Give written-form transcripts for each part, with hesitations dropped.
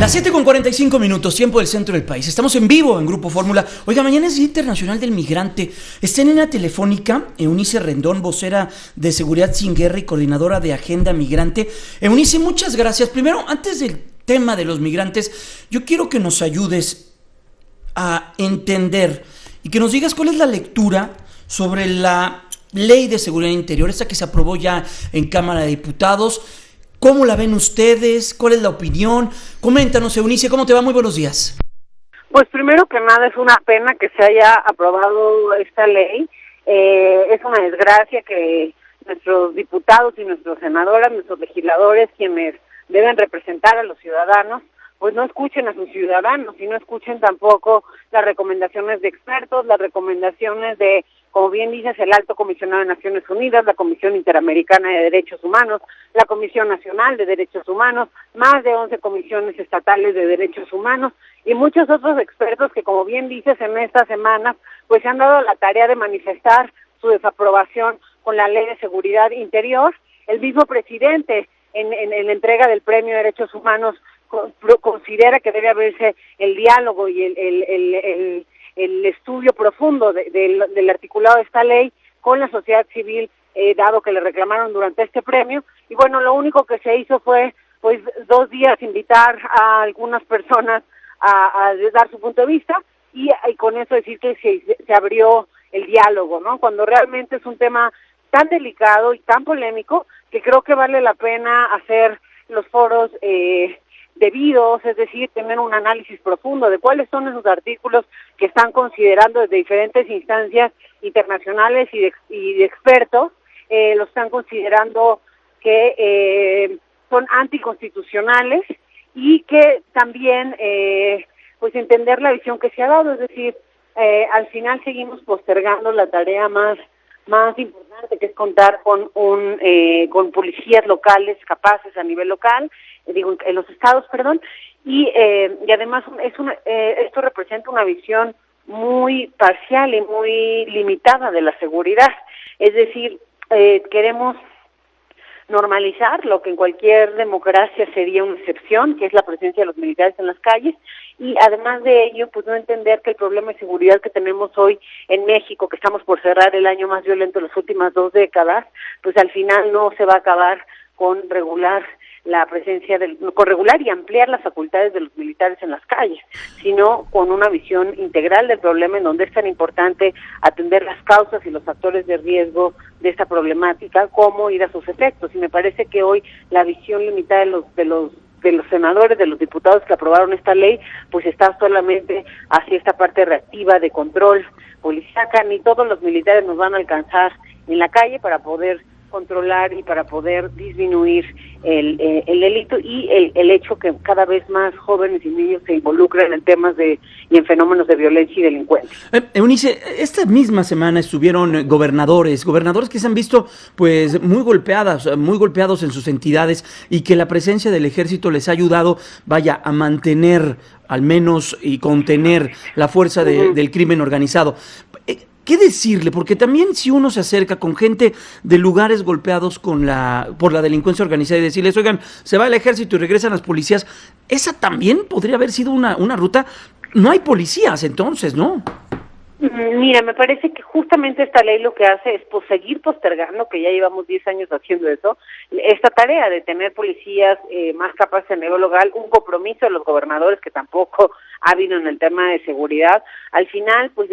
Las 7:45 tiempo del centro del país. Estamos en vivo en Grupo Fórmula. Oiga, mañana es Día Internacional del Migrante. Está en línea telefónica Eunice Rendón, vocera de Seguridad Sin Guerra y coordinadora de Agenda Migrante. Eunice, muchas gracias. Primero, antes del tema de los migrantes, yo quiero que nos ayudes a entender y que nos digas cuál es la lectura sobre la Ley de Seguridad Interior, esta que se aprobó ya en Cámara de Diputados. ¿Cómo la ven ustedes? ¿Cuál es la opinión? Coméntanos, Eunice, ¿cómo te va? Muy buenos días. Pues primero que nada es una pena que se haya aprobado esta ley. Es una desgracia que nuestros diputados y nuestras senadoras, nuestros legisladores, quienes deben representar a los ciudadanos, pues no escuchen a sus ciudadanos y no escuchen tampoco las recomendaciones de expertos, las recomendaciones de, como bien dices, el Alto Comisionado de Naciones Unidas, la Comisión Interamericana de Derechos Humanos, la Comisión Nacional de Derechos Humanos, más de 11 comisiones estatales de derechos humanos y muchos otros expertos que, como bien dices, en estas semanas pues se han dado la tarea de manifestar su desaprobación con la Ley de Seguridad Interior. El mismo presidente, en la entrega del Premio de Derechos Humanos, considera que debe haberse el diálogo y el estudio profundo del articulado de esta ley con la sociedad civil, dado que le reclamaron durante este premio. Y bueno, lo único que se hizo fue, pues, 2 días invitar a algunas personas a dar su punto de vista y con eso decir que se abrió el diálogo, ¿no? Cuando realmente es un tema tan delicado y tan polémico que creo que vale la pena hacer los foros debidos, es decir, tener un análisis profundo de cuáles son esos artículos que están considerando desde diferentes instancias internacionales y de expertos, los están considerando que son anticonstitucionales y que también pues entender la visión que se ha dado, es decir, al final seguimos postergando la tarea más importante, que es contar con con policías locales capaces a nivel local, en los estados, y además esto representa una visión muy parcial y muy limitada de la seguridad. Es decir, queremos normalizar lo que en cualquier democracia sería una excepción, que es la presencia de los militares en las calles, y además de ello, pues no entender que el problema de seguridad que tenemos hoy en México, que estamos por cerrar el año más violento de las últimas 2 décadas, pues al final no se va a acabar con regular la presencia con regular y ampliar las facultades de los militares en las calles, sino con una visión integral del problema, en donde es tan importante atender las causas y los factores de riesgo de esta problemática, como ir a sus efectos. Y me parece que hoy la visión limitada de los senadores, de los diputados que aprobaron esta ley, pues está solamente hacia esta parte reactiva de control policíaca. Ni todos los militares nos van a alcanzar en la calle para poder controlar y para poder disminuir el delito y el hecho que cada vez más jóvenes y niños se involucran en temas y en fenómenos de violencia y delincuencia. Eunice, esta misma semana estuvieron gobernadores que se han visto pues muy golpeados en sus entidades, y que la presencia del ejército les ha ayudado, a mantener al menos y contener la fuerza del crimen organizado. ¿Qué decirle? Porque también si uno se acerca con gente de lugares golpeados por la delincuencia organizada y decirles, oigan, se va el ejército y regresan las policías, esa también podría haber sido una ruta. No hay policías entonces, ¿no? Mira, me parece que justamente esta ley lo que hace es seguir postergando, que ya llevamos 10 años haciendo eso, esta tarea de tener policías más capaces a nivel local, un compromiso de los gobernadores que tampoco ha habido en el tema de seguridad. Al final, pues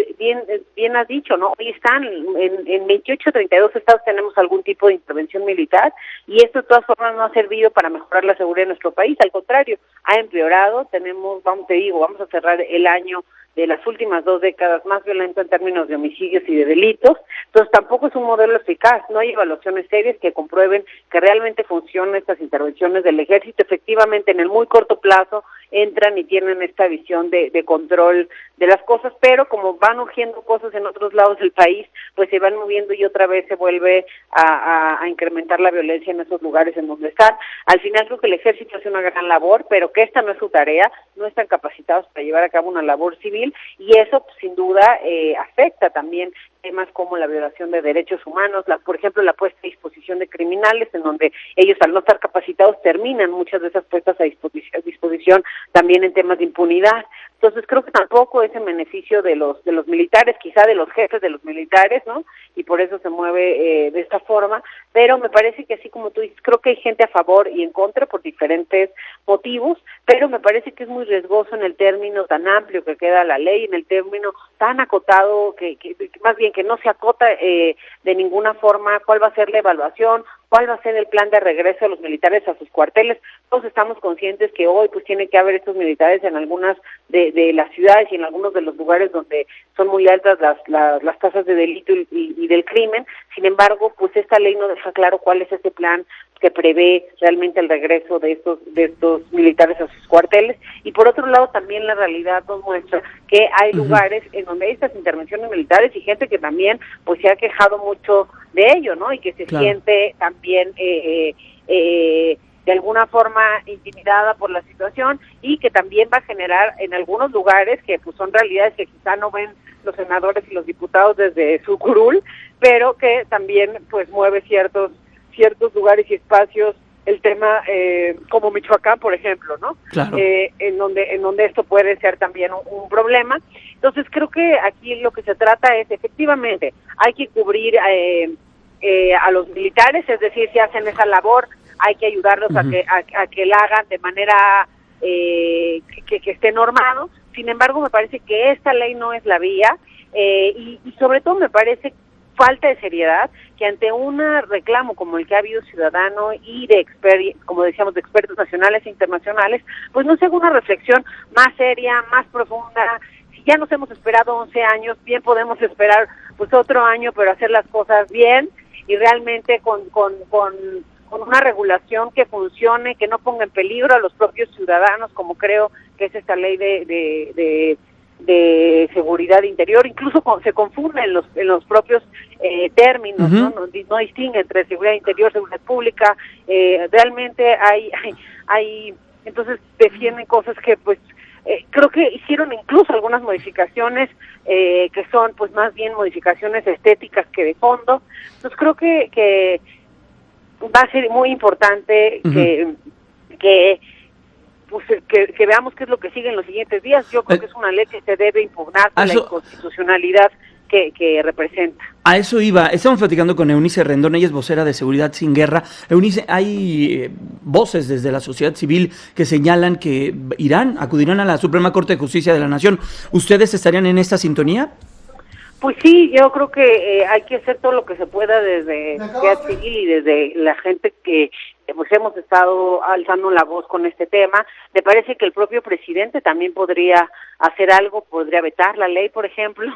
bien has dicho, ¿no? Hoy están en 28, 32 estados tenemos algún tipo de intervención militar, y esto de todas formas no ha servido para mejorar la seguridad de nuestro país, al contrario, ha empeorado. Vamos a cerrar el año de las últimas 2 décadas más violento en términos de homicidios y de delitos. Entonces tampoco es un modelo eficaz, no hay evaluaciones serias que comprueben que realmente funcionan estas intervenciones del ejército. Efectivamente, en el muy corto plazo entran y tienen esta visión de control de las cosas, pero como van urgiendo cosas en otros lados del país, pues se van moviendo y otra vez se vuelve a incrementar la violencia en esos lugares en donde están. Al final creo que el ejército hace una gran labor, pero que esta no es su tarea, no están capacitados para llevar a cabo una labor civil, y eso pues, sin duda afecta también temas como la violación de derechos humanos, por ejemplo, la puesta a disposición de criminales, en donde ellos al no estar capacitados terminan muchas de esas puestas a disposición también en temas de impunidad. Entonces creo que tampoco es en beneficio de los militares, quizá de los jefes de los militares, ¿no? Y por eso se mueve de esta forma, pero me parece que así como tú dices, creo que hay gente a favor y en contra por diferentes motivos, pero me parece que es muy riesgoso en el término tan amplio que queda la ley, en el término tan acotado, que más bien que no se acota de ninguna forma cuál va a ser la evaluación, cuál va a ser el plan de regreso de los militares a sus cuarteles. Todos estamos conscientes que hoy pues tiene que haber estos militares en algunas de las ciudades y en algunos de los lugares donde son muy altas las tasas de delito y del crimen. Sin embargo, pues esta ley no deja claro cuál es ese plan que prevé realmente el regreso de estos militares a sus cuarteles. Y por otro lado, también la realidad nos muestra que hay lugares en donde hay estas intervenciones militares y gente que también pues se ha quejado mucho de ello, ¿no? Y que se siente también de alguna forma intimidada por la situación y que también va a generar en algunos lugares que pues son realidades que quizá no ven los senadores y los diputados desde su curul, pero que también pues mueve ciertos lugares y espacios el tema como Michoacán, por ejemplo, ¿no? Claro. En donde esto puede ser también un problema. Entonces creo que aquí lo que se trata es efectivamente hay que cubrir a los militares, es decir, si hacen esa labor hay que ayudarlos a que la hagan de manera que esté normado. Sin embargo, me parece que esta ley no es la vía y sobre todo me parece falta de seriedad que ante un reclamo como el que ha habido ciudadano y como decíamos, de expertos nacionales e internacionales, pues no se haga una reflexión más seria, más profunda. Si ya nos hemos esperado 11 años, bien podemos esperar pues otro año, pero hacer las cosas bien y realmente con una regulación que funcione, que no ponga en peligro a los propios ciudadanos, como creo que es esta ley de seguridad interior. Incluso se confunden en los propios términos, ¿no? No distingue entre seguridad interior, seguridad pública. Realmente hay entonces defienden cosas que pues creo que hicieron incluso algunas modificaciones que son pues más bien modificaciones estéticas que de fondo. Entonces creo que va a ser muy importante que veamos qué es lo que sigue en los siguientes días. Yo creo que es una ley que se debe impugnar por la inconstitucionalidad que representa. A eso iba. Estamos platicando con Eunice Rendón, ella es vocera de Seguridad Sin Guerra. Eunice, hay voces desde la sociedad civil que señalan que acudirán a la Suprema Corte de Justicia de la Nación. ¿Ustedes estarían en esta sintonía? Pues sí, yo creo que hay que hacer todo lo que se pueda desde sociedad civil y desde la gente que pues hemos estado alzando la voz con este tema. Me parece que el propio presidente también podría hacer algo, podría vetar la ley, por ejemplo,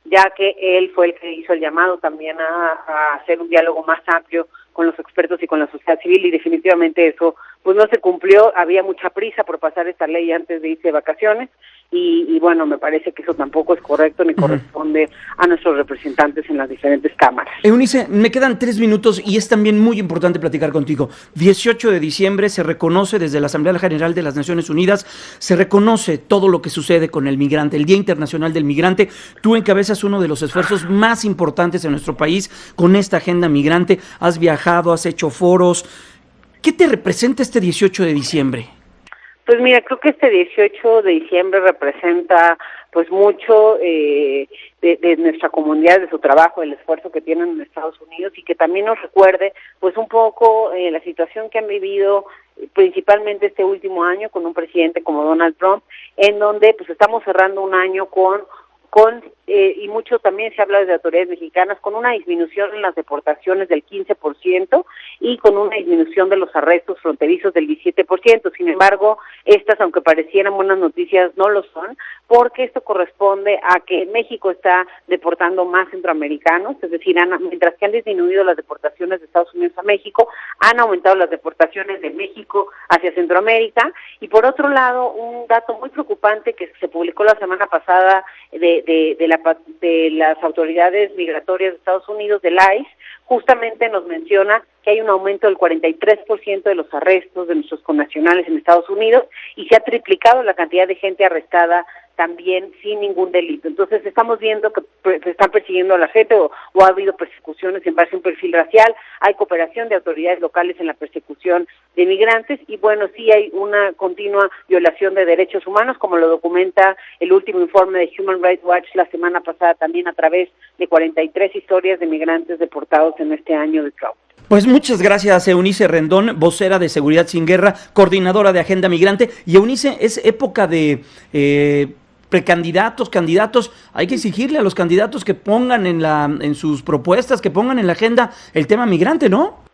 ya que él fue el que hizo el llamado también a hacer un diálogo más amplio con los expertos y con la sociedad civil, y definitivamente eso pues no se cumplió. Había mucha prisa por pasar esta ley antes de irse de vacaciones y bueno, me parece que eso tampoco es correcto ni corresponde a nuestros representantes en las diferentes cámaras. Eunice, me quedan 3 minutos y es también muy importante platicar contigo. 18 de diciembre se reconoce desde la Asamblea General de las Naciones Unidas, se reconoce todo lo que sucede con el migrante, el Día Internacional del Migrante. Tú encabezas uno de los esfuerzos más importantes en nuestro país con esta agenda migrante. Has viajado, has hecho foros. ¿Qué te representa este 18 de diciembre? Pues mira, creo que este 18 de diciembre representa pues mucho de nuestra comunidad, de su trabajo, el esfuerzo que tienen en Estados Unidos, y que también nos recuerde pues un poco la situación que han vivido principalmente este último año con un presidente como Donald Trump, en donde pues estamos cerrando un año y mucho también se habla desde autoridades mexicanas, con una disminución en las deportaciones del 15% y con una disminución de los arrestos fronterizos del 17%. Sin embargo, estas, aunque parecieran buenas noticias, no lo son, porque esto corresponde a que México está deportando más centroamericanos, es decir, mientras que han disminuido las deportaciones de Estados Unidos a México, han aumentado las deportaciones de México hacia Centroamérica. Y por otro lado, un dato muy preocupante que se publicó la semana pasada de las autoridades migratorias de Estados Unidos, del ICE, justamente nos menciona que hay un aumento del 43% de los arrestos de nuestros connacionales en Estados Unidos, y se ha triplicado la cantidad de gente arrestada también sin ningún delito. Entonces estamos viendo que se están persiguiendo a la gente o ha habido persecuciones en base a un perfil racial, hay cooperación de autoridades locales en la persecución de migrantes y bueno, sí hay una continua violación de derechos humanos, como lo documenta el último informe de Human Rights Watch la semana pasada también a través de 43 historias de migrantes deportados en este año de Trump. Pues muchas gracias, Eunice Rendón, vocera de Seguridad Sin Guerra, coordinadora de Agenda Migrante. Y Eunice, es época de precandidatos, candidatos. Hay que exigirle a los candidatos que pongan en sus propuestas, que pongan en la agenda el tema migrante, ¿no?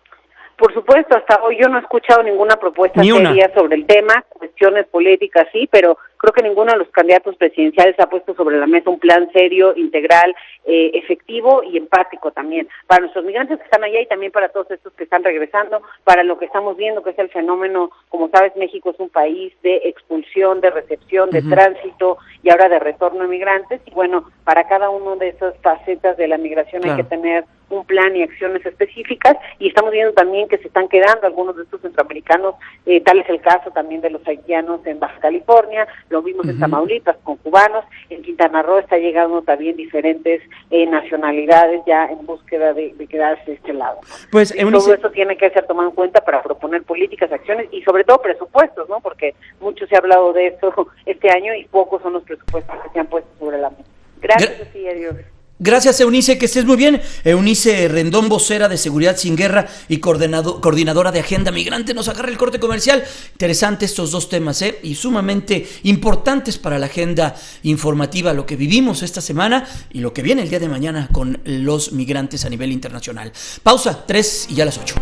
Por supuesto, hasta hoy yo no he escuchado ninguna propuesta seria sobre el tema, cuestiones políticas sí, pero creo que ninguno de los candidatos presidenciales ha puesto sobre la mesa un plan serio, integral, efectivo y empático también, para nuestros migrantes que están allá y también para todos estos que están regresando, para lo que estamos viendo que es el fenómeno, como sabes, México es un país de expulsión, de recepción, de tránsito y ahora de retorno de migrantes, y bueno, para cada uno de esas facetas de la migración hay que tener un plan y acciones específicas, y estamos viendo también que se están quedando algunos de estos centroamericanos, tal es el caso también de los haitianos en Baja California, lo vimos en Tamaulipas con cubanos, en Quintana Roo está llegando también diferentes nacionalidades ya en búsqueda de quedarse de este lado. Pues todo eso tiene que ser tomado en cuenta para proponer políticas, acciones y sobre todo presupuestos, ¿no? Porque mucho se ha hablado de eso este año y pocos son los presupuestos que se han puesto sobre la mesa. Gracias, Cecilia, Dios. Gracias, Eunice, que estés muy bien. Eunice Rendón, vocera de Seguridad Sin Guerra y coordinadora de Agenda Migrante. Nos agarra el corte comercial. Interesante estos dos temas, y sumamente importantes para la agenda informativa, lo que vivimos esta semana y lo que viene el día de mañana con los migrantes a nivel internacional. Pausa, 3 y ya las 8.